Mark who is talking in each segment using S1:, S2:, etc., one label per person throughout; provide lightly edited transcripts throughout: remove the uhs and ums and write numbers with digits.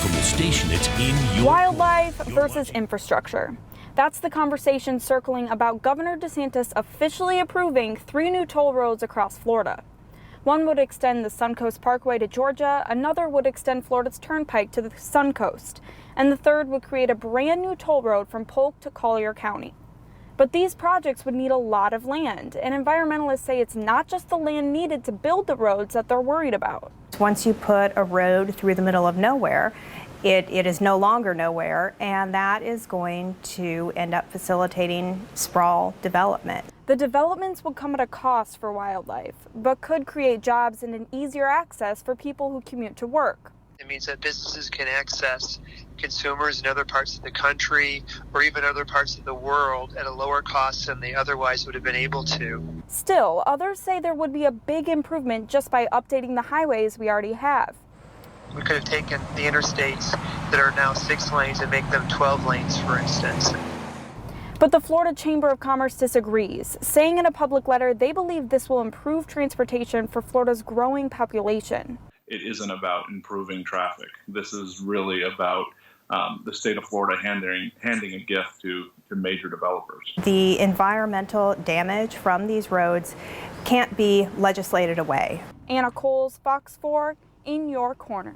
S1: from the station that's in your
S2: Wildlife versus infrastructure. That's the conversation circling about Governor DeSantis officially approving 3 new toll roads across Florida. One would extend the Suncoast Parkway to Georgia, another would extend Florida's Turnpike to the Suncoast, and the third would create a brand new toll road from Polk to Collier County. But these projects would need a lot of land, and environmentalists say it's not just the land needed to build the roads that they're worried about.
S3: Once you put a road through the middle of nowhere, it is no longer nowhere, and that is going to end up facilitating sprawl development.
S2: The developments will come at a cost for wildlife, but could create jobs and an easier access for people who commute to work.
S4: It means that businesses can access consumers in other parts of the country or even other parts of the world at a lower cost than they otherwise would have been able to.
S2: Still, others say there would be a big improvement just by updating the highways we already have.
S4: We could have taken the interstates that are now 6 lanes and make them 12 lanes, for instance.
S2: But the Florida Chamber of Commerce disagrees, saying in a public letter they believe this will improve transportation for Florida's growing population.
S5: It isn't about improving traffic. This is really about the state of Florida handing a gift to major developers.
S3: The environmental damage from these roads can't be legislated away.
S2: Anna Coles, Fox 4, in your corner.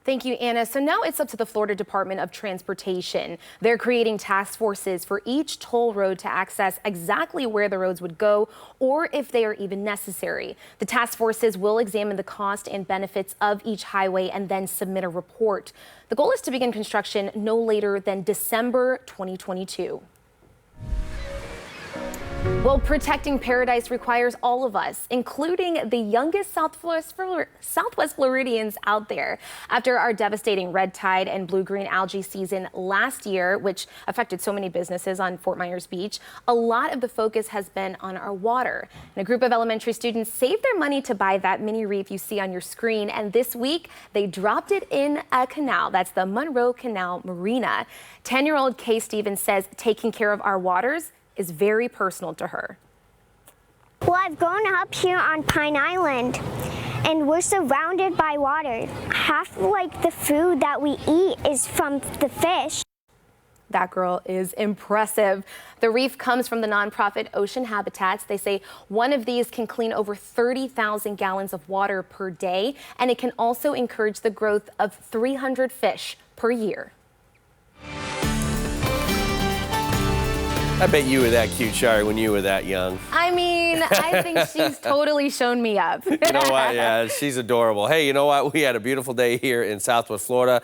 S6: Thank you, Anna. So now it's up to the Florida Department of Transportation. They're creating task forces for each toll road to access exactly where the roads would go or if they are even necessary. The task forces will examine the cost and benefits of each highway and then submit a report. The goal is to begin construction no later than December 2022. Well, protecting paradise requires all of us, including the youngest Southwest Floridians out there. After our devastating red tide and blue-green algae season last year, which affected so many businesses on Fort Myers Beach, a lot of the focus has been on our water. And a group of elementary students saved their money to buy that mini reef you see on your screen, and this week they dropped it in a canal. That's the Monroe Canal Marina. 10-year-old Kay Stevens says taking care of our waters is very personal to her.
S7: Well, I've grown up here on Pine Island, and we're surrounded by water. Half the food that we eat is from the fish.
S6: That girl is impressive. The reef comes from the nonprofit Ocean Habitats. They say one of these can clean over 30,000 gallons of water per day, and it can also encourage the growth of 300 fish per year.
S8: I bet you were that cute, Shari, when you were that young.
S6: I mean, I think she's totally shown me up.
S8: You know what? Yeah, she's adorable. Hey, you know what? We had a beautiful day here in Southwest Florida.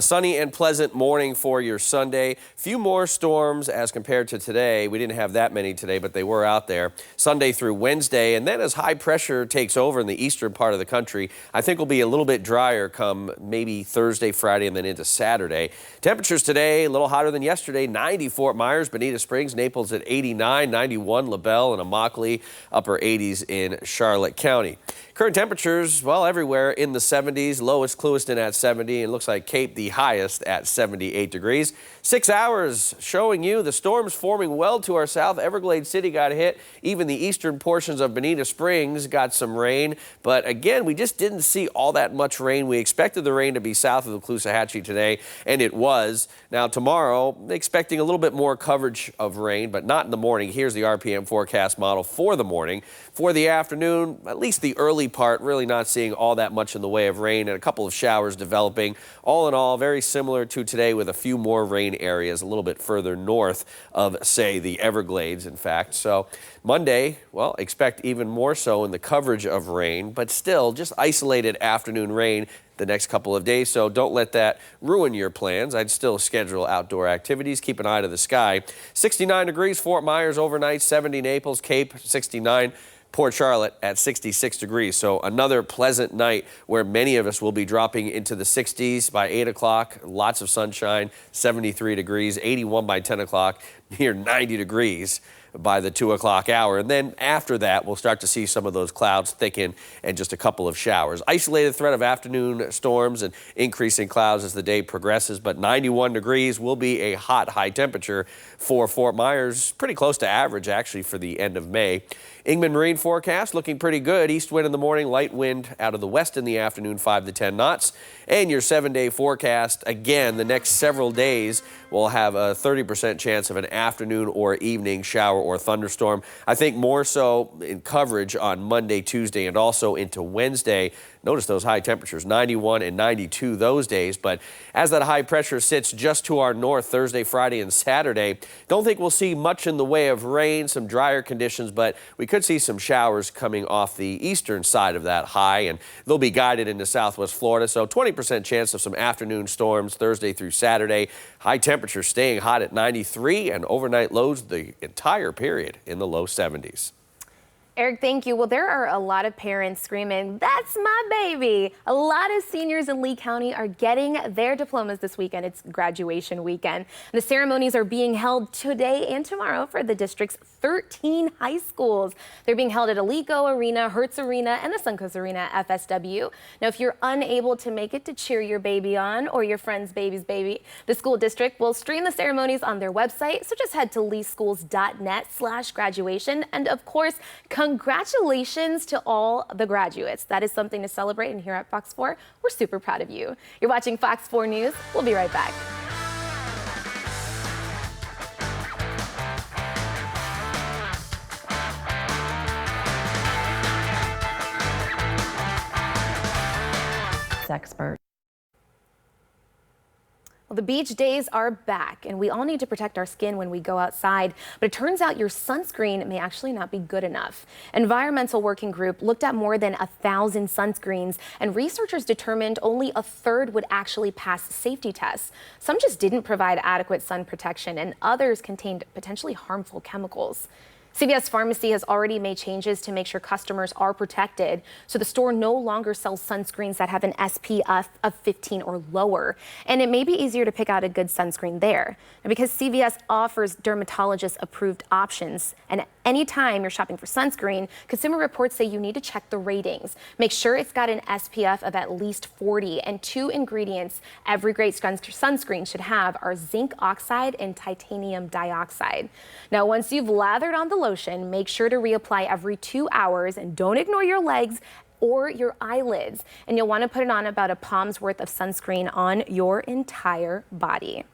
S8: Sunny and pleasant morning for your Sunday. Few more storms as compared to today. We didn't have that many today, but they were out there. Sunday through Wednesday, and then as high pressure takes over in the eastern part of the country, I think we'll be a little bit drier come maybe Thursday, Friday, and then into Saturday. Temperatures today, a little hotter than yesterday. 90 Fort Myers, Bonita Springs, Naples at 89, 91 LaBelle and Immokalee, upper 80s in Charlotte County. Current temperatures, well, everywhere in the 70s, lowest Clewiston at 70, and looks like Cape the highest at 78 degrees. 6 hours showing you the storms forming well to our south. Everglades City got hit. Even the eastern portions of Bonita Springs got some rain. But again, we just didn't see all that much rain. We expected the rain to be south of the Caloosahatchee today, and it was. Now tomorrow, expecting a little bit more coverage of rain, but not in the morning. Here's the RPM forecast model for the morning. For the afternoon, at least the early part, really not seeing all that much in the way of rain and a couple of showers developing. All in all, very similar to today with a few more rain areas a little bit further north of, say, the Everglades, in fact. So Monday, well, expect even more so in the coverage of rain, but still just isolated afternoon rain the next couple of days, so don't let that ruin your plans. I'd still schedule outdoor activities. Keep an eye to the sky. 69 degrees, Fort Myers overnight, 70 Naples, Cape, 69. Port Charlotte at 66 degrees. So another pleasant night where many of us will be dropping into the 60s by 8 o'clock. Lots of sunshine, 73 degrees, 81 by 10 o'clock, near 90 degrees by the 2 o'clock hour. And then after that, we'll start to see some of those clouds thicken and just a couple of showers. Isolated threat of afternoon storms and increasing clouds as the day progresses, but 91 degrees will be a hot high temperature for Fort Myers, pretty close to average actually for the end of May. Ingman Marine forecast looking pretty good. East wind in the morning, light wind out of the west in the afternoon, 5 to 10 knots. And your 7-day forecast, again, the next several days will have a 30% chance of an afternoon or evening shower or thunderstorm. I think more so in coverage on Monday, Tuesday, and also into Wednesday. Notice those high temperatures, 91 and 92 those days. But as that high pressure sits just to our north Thursday, Friday, and Saturday, don't think we'll see much in the way of rain, some drier conditions, but we could see some showers coming off the eastern side of that high, and they'll be guided into southwest Florida. So 20% chance of some afternoon storms Thursday through Saturday. High temperatures staying hot at 93 and overnight lows the entire period in the low 70s.
S6: Eric, thank you. Well, there are a lot of parents screaming, "That's my baby." A lot of seniors in Lee County are getting their diplomas this weekend. It's graduation weekend. The ceremonies are being held today and tomorrow for the district's 13 high schools. They're being held at Alico Arena, Hertz Arena, and the Suncoast Arena at FSW. Now, if you're unable to make it to cheer your baby on or your friend's baby's baby, the school district will stream the ceremonies on their website. So just head to leeschools.net/graduation. And of course, congratulations to all the graduates. That is something to celebrate, and here at Fox 4, we're super proud of you. You're watching Fox 4 News. We'll be right back.
S9: Expert.
S6: Well, the beach days are back, and we all need to protect our skin when we go outside. But it turns out your sunscreen may actually not be good enough. Environmental Working Group looked at more than 1,000 sunscreens, and researchers determined only a third would actually pass safety tests. Some just didn't provide adequate sun protection, and others contained potentially harmful chemicals. CVS Pharmacy has already made changes to make sure customers are protected, so the store no longer sells sunscreens that have an SPF of 15 or lower, and it may be easier to pick out a good sunscreen there. And because CVS offers dermatologist-approved options, and anytime you're shopping for sunscreen, Consumer Reports say you need to check the ratings. Make sure it's got an SPF of at least 40, and 2 ingredients every great sunscreen should have are zinc oxide and titanium dioxide. Now, once you've lathered on the lotion, make sure to reapply every 2 hours, and don't ignore your legs or your eyelids. And you'll want to put it on about a palm's worth of sunscreen on your entire body.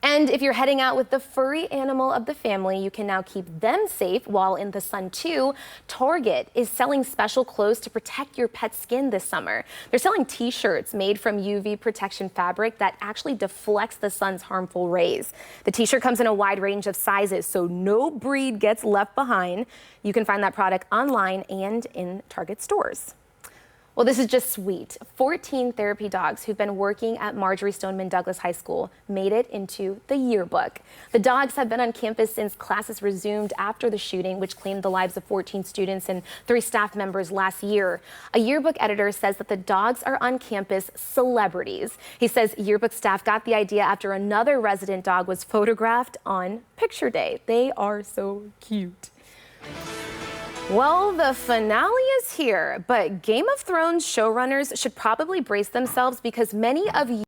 S6: And if you're heading out with the furry animal of the family, you can now keep them safe while in the sun too. Target is selling special clothes to protect your pet's skin this summer. They're selling t-shirts made from UV protection fabric that actually deflects the sun's harmful rays. The t-shirt comes in a wide range of sizes, so no breed gets left behind. You can find that product online and in Target stores. Well, this is just sweet. 14 therapy dogs who've been working at Marjorie Stoneman Douglas High School made it into the yearbook. The dogs have been on campus since classes resumed after the shooting, which claimed the lives of 14 students and 3 staff members last year. A yearbook editor says that the dogs are on campus celebrities. He says yearbook staff got the idea after another resident dog was photographed on picture day. They are so cute. Well, the finale is here, but Game of Thrones showrunners should probably brace themselves because many of you